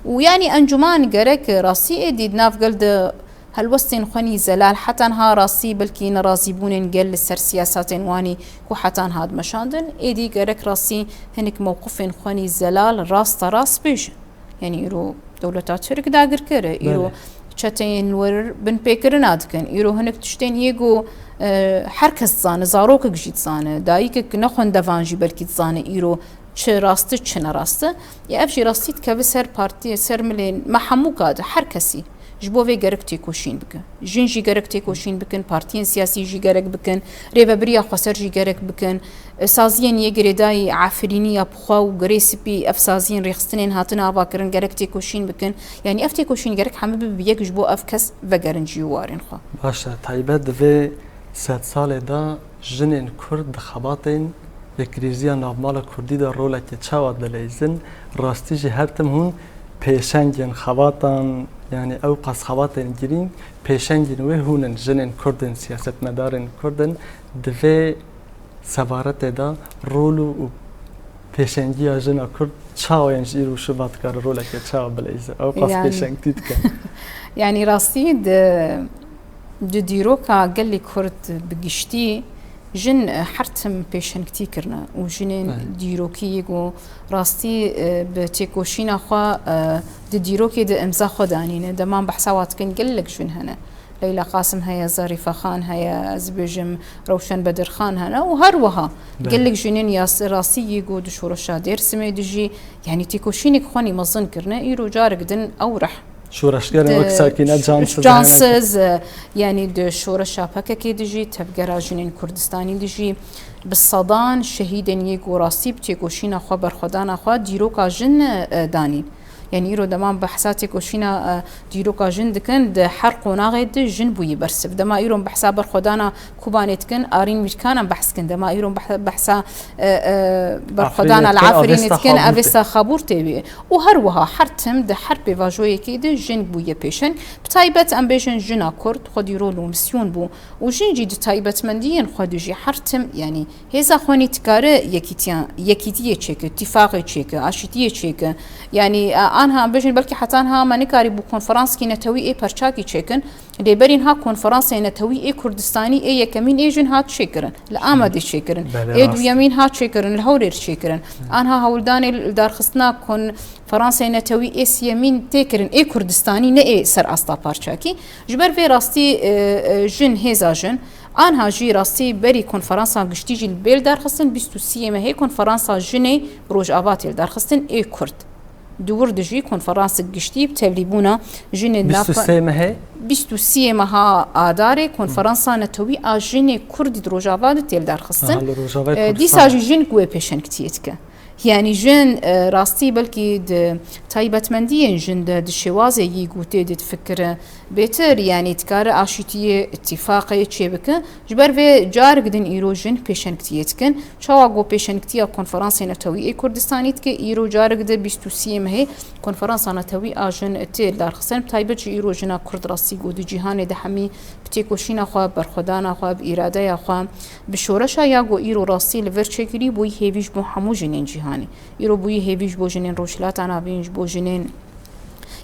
ويعني أنجمان جرك راسي ديد ناف قلد هالوستين خوني زلال حتى ها راسي بلكي نرازي بونين قل لسر سياسات واني كو حتى هاد مشاندن ايدي جرك راسي هنك موقفين خوني زلال راس تراس بيش يعني يرو دولتات شرك داقر كره يرو چتين ور بن بيكرنات كان يرو هنك تشتين يجو حركز زانه زاروك جيت زانه دايك نخون دفانجي بلكي زانه يرو چه راسته چه نراسته يا افجي راستيت كبسر بارتي سر ملين محمو قاد هر كسي جبوه گرک تیکوشین بکن جنجی گرک تیکوشین بکن پارتین سیاسی جی گرک بکن ریو بریا خسر جی گرک بکن سازین یه گریدای عفرینی یا بخوا و گریسپی افسازین ریخستنین هاتن آبا کرن گرک تیکوشین بکن یعنی اف تیکوشین گرک همه بیک جبو اف کس و گرنجی وارن خوا باشه تایبت دوی 100 سال دا جنین کرد خباتین یکریزیا نابمال کردی دا روله که چاواد دلیزن راستی جی هرتم هون پیشنگین خواتان يعني او قص خواتن جرين پیشنگین و هونن جنن کردن سیاست مدارن کردن دوی سفارت دا رولو و پیشنگی جنا کرد چاو ينجيرو شبات کار رولا که چاو بلیزه او قص يعني پیشنگ تید کن يعني راستي د ديروكا قال لي كرد بقشتي جن حرتم پیشن كتي كرنا وجنين ديروكي يقو راستي بتيكوشينا خوا د ديروكي د امزا خدانين دمان بحسوات كن قلك جن هنا ليلى قاسم هيا زريفة خان هيا زبيجم روشن بدر خان هنا وهروها قلك جنين ياس راسي يقو دشور الشادير سمي دجي يعني تيكوشينك خواني مظن كرنا يرو جارك دن اورح شورشگرن وقت ساكنة جانسز يعني د شورش شابكة كي دجي تبقى جنين كردستاني دجي بالصدان شهيدن يقو راسي بتيكوشينا خوا برخدانا خوا ديروكا جن دانين يعني يرو دمان بحساتي كوشينا ديروكا جن دكن د حرق وناغد جن بوي برسب دما يرو بحسا برخدانا كوبانيتكن ارين مشكانا بحسكن دما يرو بحسا برخدانا العفرينتكن افيسا خابور تبي وهروها حرتم د حرب فاجوي كي د جن بوي بيشن بتايبت ام بيشن جنا كرد خد يرو لو مسيون بو وجن جي تايبت منديين خد جي حرتم يعني هيزا خوني تكاره يكيتيا يكيتيه تشيك اتفاقي تشيك اشتيه تشيك يعني آنها بيجن بلكي حتى أنها ما نكاري بو كونفرانس كي نتوي إيه برشاكي تشيكن لبرين ها كونفرانس نتوي إيه كردستاني إيه يكمين إيه جن ها تشيكرن لآمد تشيكرن إيه دو يمين ها تشيكرن الهورير تشيكرن آنها هولداني دار خصنا فرنسا نتوي إس يمين تكرن إيه كردستاني نه إيه سر أستا برشاكي جبر في راستي جن هزا جن آنها جی راستی بری کنفرانسا گشتی جیل بیل درخستن 23 مهی کنفرانسا جنی روج آواتی درخستن ای کرد دور دجی کنفرانس گشتی بتبلیبونا جنی 23 مهی 23 مها آداره کنفرانسا نتوی آجنی کردی روج آوات تیل درخستن دی ساجی جن قوی پیشن کتیت که يعني جن راستي بلكي تايبتمنديين جن دشوازي يقوتي تفكر بيتر يعني تكار عشيتي اتفاقية تشيبك جبر في جارك دين ايرو جن بيشن كتيتكن شواغو بيشن كتيا كونفرانس نتوي كردستاني تك ايرو جارك د 23 هي كونفرانس نتوي اجن تيل دار خصن تايبت ايرو جنا كرد راستي قود جهان دحمي بتيكوشينا خو برخدانا خو باراده خو بشورشا ياغو ايرو راستي لفرچكري بو هيفيش بو حمو جنين جهاني يرو بوي هيفيش بو جنين روشلات انا بينج بو جنين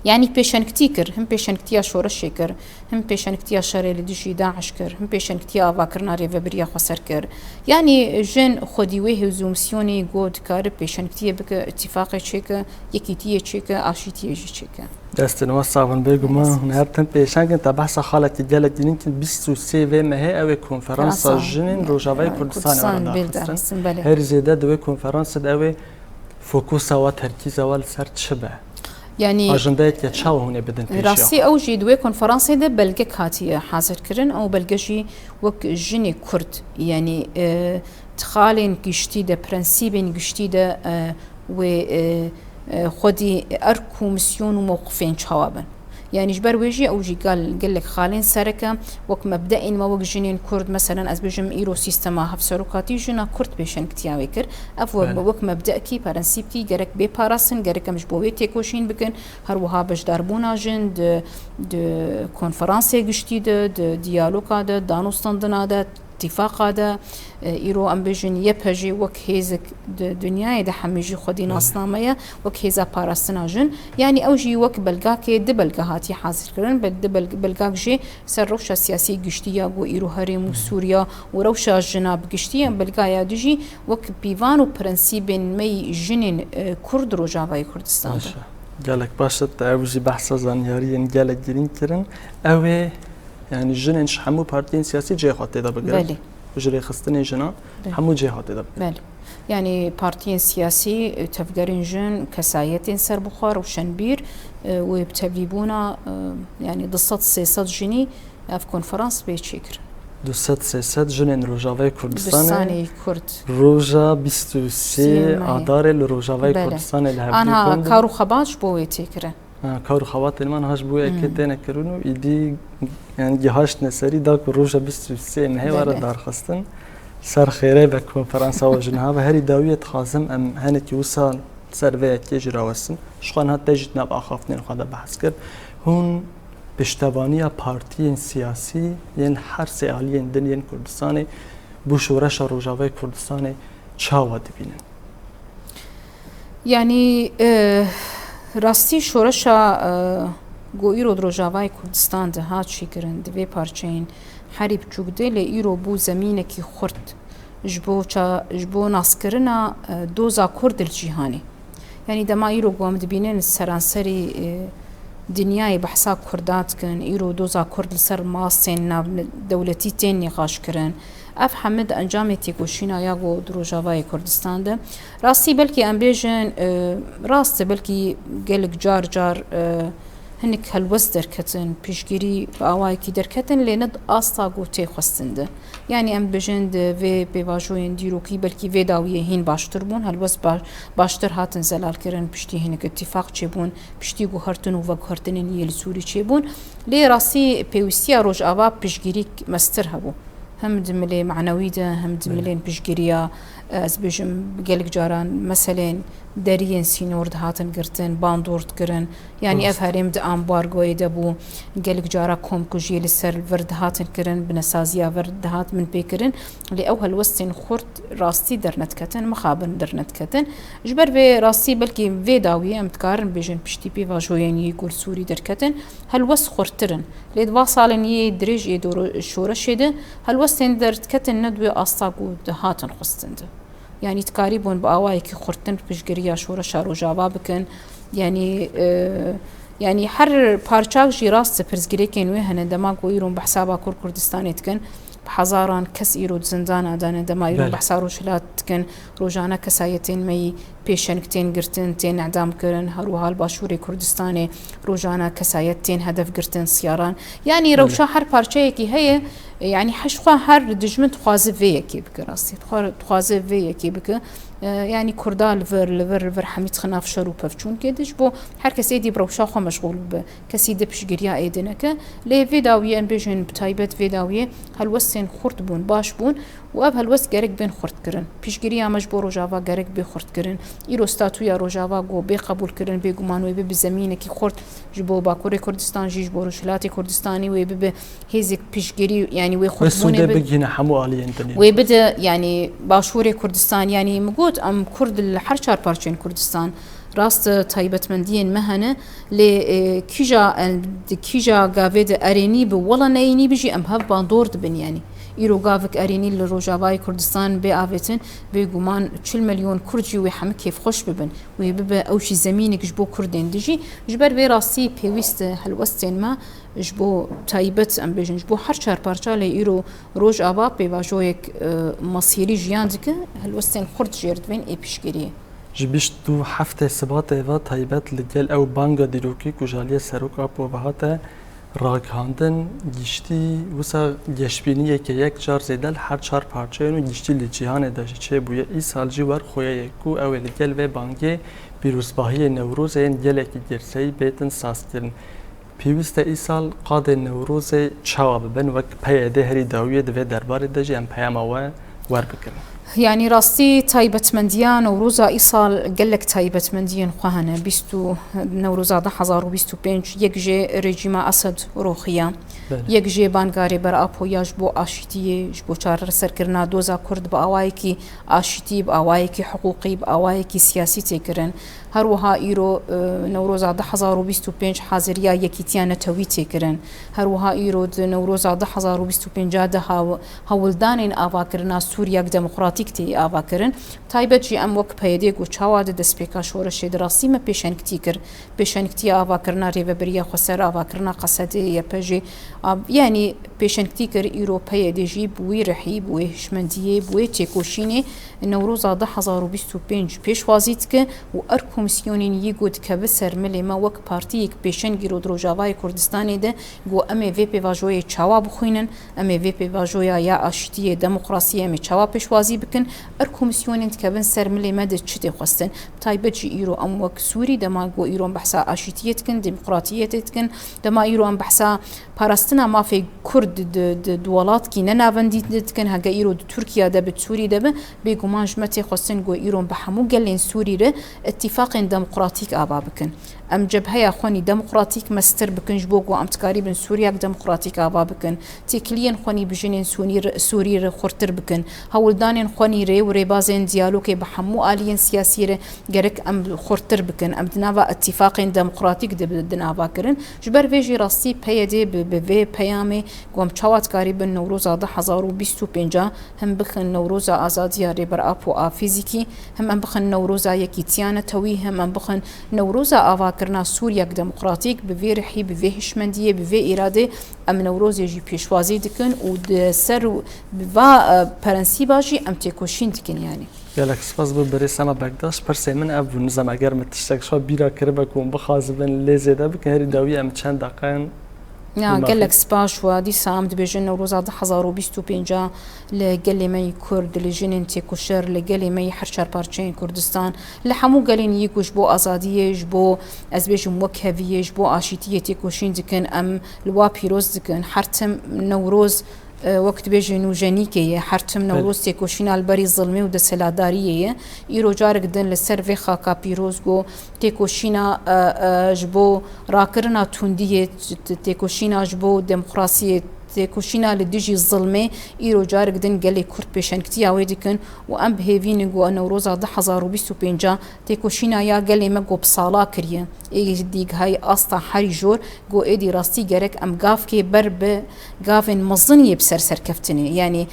يعني بيشن كتير هم بيشن كتير شورش شكر هم بيشن كتير شر اللي دشي داعش كر هم بيشن كتير فاكرنا ريفبريا خسر كر يعني جن خديوه زومسيوني جود كار بيشن كتير بك اتفاق شيك يكيتيه شيك عشيتيه شيك دستن وصافن بيجما نهارتن بيشن كنت بحث خالة جالة جنين كنت 23 ما هي أو كونفرنس جنين روجافي كردستان ولا هر زيادة دو كونفرنس دو فوكوس وتركيز والسر شبه يعني أجندات يتشاو هنا بدن بيشيا راسي أو جي دوي كونفرنسي ده بلغك هاتي حاضر كرن أو بلغجي وك جني كرد يعني تخالين قشتي ده برنسيبين قشتي ده و خودي أركو مسيون وموقفين شوابن يعني جبر ويجي أو جي قال لك خالين سركة وك مبدئي ما وك جنين كرد مثلا از بجم إيرو سيستما هفسروكاتي جنا كرد بيشن كتياوي كر أفو وك مبدأ كي برنسيب كي جرك بي باراسن جرك مش بوي تيكوشين بكن هروها بج داربونا جن د كونفرنسي گشتي د ديالوغا د دانوستاندنا د اتفاق هذا إيرو أم بيجن يبهجي وك هيزك دنيا ده حميجي خدي ناسنامية وك هيزا باراستنا جن يعني أوجي وك بلغاك دبلغا هاتي حاضر كرن بلغاك جي سر روشا سياسي قشتيا و إيرو هرم وسوريا وروشا جناب قشتيا بلغايا دجي وك بيوانو برنسيبين مي جنين كرد روجاوي كردستان قالك باشت أوجي بحثا زانياريين قالك جرين كرن أوي يعني جنين حمو بارتين سياسي جي خاطي دا بقرب بجري خستني جنا حمو جي خاطي دا بله يعني بارتين سياسي تفقرين جن كسايتين سر بخار وشنبير وبتبليبونا يعني دصت سياسات جني في كونفرنس بيتشيكر دصت سياسات جنين روجاوي كردستاني كرد روجا 23 آدار الروجاوي كردستاني اللي أنا كارو خباش بوي تيكره كارو خواتي من هاش بويا كتينا كرونو يدي يعني جهاش نسري داك روجا 23 هي ورا دار خستن سر خيري بكونفرنس وجنها هري داوية خازم ام هنت يوصل سرفيا تيجرا وسن شخان هتا جيت نبقى خافتين خدا بحث كر هون بشتبانية بارتيين سياسي ين هر سياليين دنيين كردستاني بو شورش روجاوي كردستاني چاوا دبينن يعني راستی شورشا گو ایرو دروجاوای کردستان ده هات شکرن دوی پارچین حریب چوکده لی ایرو بو زمینه کی خورد جبو ناسکرنا دوزا کرد الجیهانی یعنی دما ایرو گوام دبینن سرانسری دنیای بحثا کردات کن ایرو دوزا کرد لسر ماسین ناب دولتی تین نقاش کرن اف حمد انجام تيكوشينا ياغو دروجاوای كردستان ده راسي بلكي ام بيجن راست بلكي قالك جار هنك هالوز دركتن بيشگيري باواي كي دركتن لند استا گوتي خستنده يعني ام بيجن ده في بيواجوين ديروكي بلكي في داويه هين باشتر بون هالوز باشتر هاتن زلال كرن بشتي هنك اتفاق چبون بشتي گو هرتن و هرتن يل سوري چبون لي راسي بيوسيا روج اوا بيشگيري مستر هبو هم دملي معنوي ده هم دملين بشجريا از بيجم قالك جاران مثلا دارين سينور دهاتن قرتن باندورت قرن يعني افهريم د امبارغوي دبو قالك جارا كوم كوجي لسر فرد هاتن قرن بنسازيا فرد هات من بيكرن اللي اوهل وستين خورت راستي درنت كتن مخابن درنت كتن جبر في راستي بلكي في داوي ام تقارن بيجن بشتي بي فاجوين يقول سوري دركتن هل وس خورترن ليد واصالن يدرج يدور الشورش ده هل وستين درت كتن ندوي اصاقو دهاتن خستند يعني تقاربون بأوايك خورتن بشجريا شورا شارو جابا بكن يعني يعني حر بارچاك جي راست برزگري كنوي هن دما قويرون بحسابا كردستان تكن بحزاران كس ايرو زندان دان دما ايرون بحسارو شلات تكن روجانا كسايتين مي بيشنكتين قرتن تين اعدام كرن هروها الباشوري كردستاني روجانا كسايتين هدف قرتن سياران يعني روشا حر بارچايكي هي يعني حشخوا هر دجمنت خوازي فيكي بك راسي خوازي فيكي بك يعني كردا لفر حميد خناف شروع بفچون كدش بو هر کسی دی بروشا خو مشغول به کسی د پشگریا ایدنکه لی ویداوی ان بيجن بتایبت ویداوی هل وسن خورت بون باش بون و اب هل وس گرک بن خورت کرن پشگریا مجبور جاوا گرک به خورت کرن ایرو استاتویا رو جاوا گو به قبول کرن به گمانوی به زمینه کی خورت جبو باکور کردستان جیج بروشلات کردستانی و به هیزک پشگری يعني وي خرطبوني بجينا حمو علي انتني ويبدا يعني باشوري كردستان يعني مقود ام كرد الحرشار بارشين كردستان راست تايبت مندين مهنه ل كيجا غافيد اريني بولا نيني بيجي ام هاف باندور دبن يعني ايرو غافك اريني لروجاواي كردستان بافيتن بيغمان 40 مليون كردجي ويحم كيف خوش ببن ويبب او شي زمينك جبو كردين دجي جبر بي راسي بيويست هالوستين ما جبو تايبت ام بيجن جبو حرشار بارشا لي ايرو روج ابا بيواجويك مصيري جياندك هالوستين خرد جيرد بين اي بيشكريه جبشت تو حفته سبات ايوا تايبت لجل او بانگا ديروكي كوجاليه سروك ابو بهاته راگهاندن گشتی وسا گشبینی که یک جار زیدل هر چهار پارچه اینو گشتی لجیهان داشت چه بویه ای سال جوار خویه کو اول گل و بانگی پیروزباهی نوروز این گله که گرسی بیتن ساز کردن پیوسته ای سال قاد نوروز چواب بن وک پیاده هری داویه دو دربار دجی ام پیام و ور بکن يعني راستي تايبت منديان وروزا إيصال قالك تايبت منديان خواهنا بيستو نوروزا ده 2025 يكجي رجيما أسد روخيا يكجي بانغاري بر أبو يجبو آشتي جبو چار سركرنا دوزا كرد بأوايكي آشتي بأوايكي حقوقي بأوايكي سياسي تكرن هروها إيرو نوروزا ده 2025 حاضريا يكيتيانا توي تكرن هروها إيرو نوروزا ده 2025 جاده هولدانين آواكرنا سوريا ديمقراطيك تي آواكرن تايبت جي أم وك بيديك و چاواد دسپيكا شورش دراسي ما پیشنكتي كر پیشنكتي آواكرنا ريببريا خسر آواكرنا قصده يبجي يعني پیشنكتي كر إيرو بيديجي بوي رحيب بوي هشمندية بوي تيكوشيني نوروزا ده 2025 پیشوازيتك و كومسيونين يقود كبسر ملي ما وك بارتيك بيشن جيرو دروجاواي كردستاني ده جو امي في بي واجوي تشاوا بخوينن امي في بي واجويا يا اشتيه ديمقراطيه مي تشاوا بيشوازي بكن كومسيونين تكبن سر ملي ما ده تشتي خستن تايبجي ايرو ام وك سوري دما جو ايرو بحثا اشتيتكن ديمقراطيتكن دما ايرو ام بحثا باراستنا ما في كرد دولات كي ننافنديتكن هاجا ايرو تركيا ده بتسوري ده بيغمانج متي خستن جو ايرو بحمو قالين سوري ره اتفاق ديمقراطيك آبا بكن ام جبهه خواني ديمقراطيك مستر بكن جبوغو ام تقريبا سوريا ديمقراطيك آبا بكن تيكلين خواني بجنين سوري خورتر بكن هولدانين خواني ري وري بازين ديالوكي بحمو آليين سياسي غيرك ام خورتر بكن ام دنابا اتفاق ديمقراطيك دنابا كرن جبر فيجي راسي بيدي بفي بيامي قوم تشاوات تقريبا نوروز 2025 هم بخن نوروز آزاديا ريبر ابو فيزيكي هم بخن نوروز يكيتيانا توي هم بخن نوروز آواكرنا سوريا ديمقراطيك بفي رحي بفي هشمندية بفي إرادة ام نوروز يجي بيشوازي دكن و سر بفا برنسيباجي ام تيكوشين دكن يعني يالك سپاس ببری سما بگداش پرسه من اب نظام اگر متشتک شو بیرا کربک و بخازبن لزیده بک هری داوی ام چند دقیقه قال لك سباش ودي سام دبيجن نوروز 2025 لقال ما يكرد لجنن تيكوشر لقال ما يحرشر بارچين كردستان لحمو قالين يكوش بو ازاديه جبو ازبيج موكهويه جبو اشيتيه تيكوشين دكن ام لوا بيروز دكن حرتم نوروز وەکت بێژێن و ژەنیکەیە حرتم نەورۆز تێکۆشینا لەبەری زڵمێ و دەسەلاداریەیە ئیرۆ جارێک دن لەسەر vê خاکا پیرۆز گۆ تێکۆشینا ji بۆ ڕاکردنا توندیە تێکۆشینا ji بۆ دموکراسیە تێکۆشینا لە دژی زڵمێ ئیرۆ جارێک دن gelê کورد پێشەنگتیا wê dikin û em bihêvînin got newroza 2025 têkoşîna ya gelê me got sala kiriye ê dîghayê asta herî jor got êdî rastî gerek em gavkê ber bi gavên mezin yê bi ser serkeftinê yanî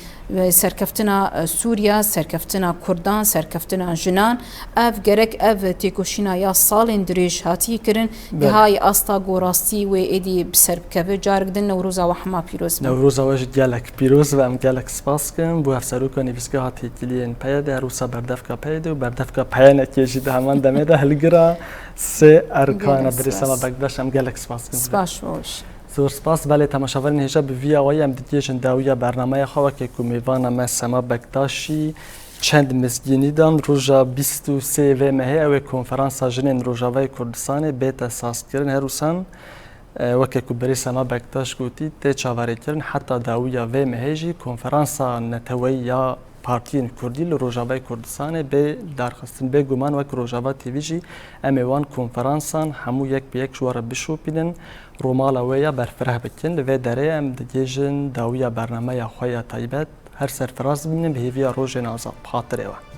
serkeftina Sûriya, serkeftina Kurdan, serkeftina jinan ev gerek ev têkoşîna ya salên dirêj hatiye kirin gihayê asta got rastî wê êdî bi ser bikeve carek din newroza we hema pîroz Newroza we ji gelek pîroz ve em gelek spas kirin bû hevseroka nivîsgeha têkiliyên peyê de rûsa berdevka peyê de û berdevka peyenekê jî di heman demê de hilgira sê erkana birêsema Bekdaş em gelek spas kirin. Spas hoş. زۆر سپاس بەڵێ تەماشاوەرین هێژە bi vîya wayê em digêjin dawiya bernameya xwe ku mêvana me Sema Bekdaşî çend mizgînîdan roja 23 vê mehê ew ê konferansa jinên Rojavayê Kurdistanê bête sazkirin her wîsan wekê ku berê Sema Bekdaş gotî tê çavarêkirin heta dawiya vê mehê jî konferansa neteweyî ya partiyên Kurdî li Rojavayê Kurdistanê bê darxistin bê guman wek Rojava TV jî em ê wan konferansan hemû yek bi yek ji were bişopînin romala wê ya berfireh bikin li vê derê em digêjin dawiya bernameya xwe ya taybet her serfiraz bînin bi hêviya rojên azad bi xatirê we.